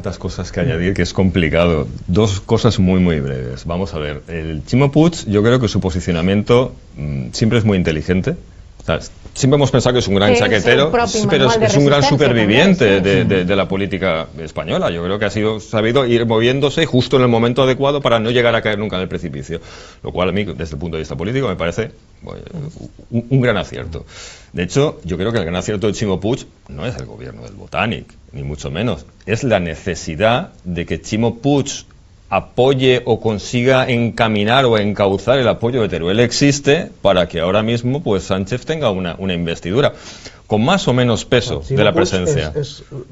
tantas cosas que añadir que es complicado. Dos cosas muy breves. Vamos a ver, el Ximo Puig, yo creo que su posicionamiento siempre es muy inteligente. O sea, siempre hemos pensado que es un gran chaquetero, pero es un gran superviviente de la política española. Yo creo que ha sabido ir moviéndose justo en el momento adecuado para no llegar a caer nunca en el precipicio. Lo cual a mí, desde el punto de vista político, me parece un gran acierto. De hecho, yo creo que el gran acierto de Ximo Puig no es el gobierno del Botànic, ni mucho menos. Es la necesidad de que Ximo Puig apoye o consiga encaminar o encauzar el apoyo de Teruel existe para que ahora mismo pues Sánchez tenga una investidura con más o menos peso de la presencia.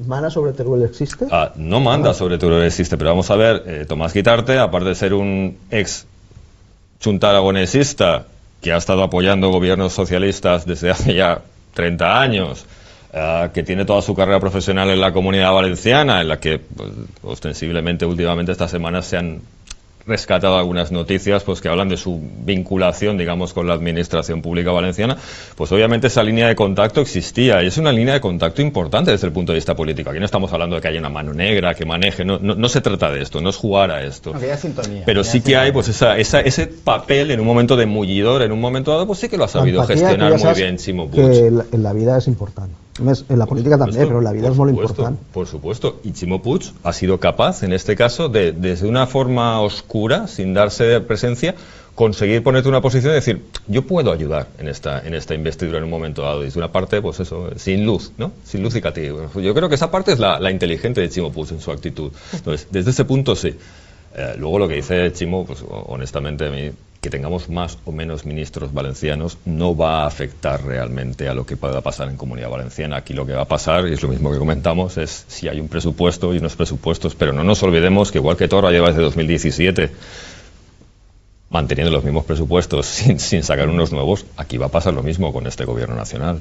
¿Manda sobre Teruel existe? No manda sobre Teruel existe, pero vamos a ver, Tomás Guitarte, aparte de ser un ex chunta aragonesista que ha estado apoyando gobiernos socialistas desde hace ya 30 años, que tiene toda su carrera profesional en la Comunidad Valenciana, en la que pues, ostensiblemente últimamente estas semanas se han rescatado algunas noticias pues que hablan de su vinculación, digamos, con la administración pública valenciana, pues obviamente esa línea de contacto existía y es una línea de contacto importante desde el punto de vista político. Aquí no estamos hablando de que haya una mano negra que maneje, no se trata de esto, no es jugar a esto. Sintonía, pero sí que hay pues ese papel en un momento de mullidor, en un momento dado, pues sí que lo ha sabido gestionar muy bien Ximo Puig. Que en la vida es importante. En la política también, pero en la vida es muy importante. Por supuesto. Y Ximo Puig ha sido capaz, en este caso, de desde una forma oscura, sin darse de presencia, conseguir ponerte una posición y decir, yo puedo ayudar en esta investidura en un momento dado. Y es una parte, pues eso, sin luz, ¿no? Sin luz y castigo. Yo creo que esa parte es la inteligente de Ximo Puig en su actitud. Entonces, desde ese punto sí. Luego lo que dice Ximo, pues honestamente a mí, que tengamos más o menos ministros valencianos no va a afectar realmente a lo que pueda pasar en Comunidad Valenciana. Aquí lo que va a pasar, y es lo mismo que comentamos, es si hay un presupuesto y unos presupuestos, pero no nos olvidemos que igual que Torra lleva desde 2017 manteniendo los mismos presupuestos sin sacar unos nuevos, aquí va a pasar lo mismo con este gobierno nacional.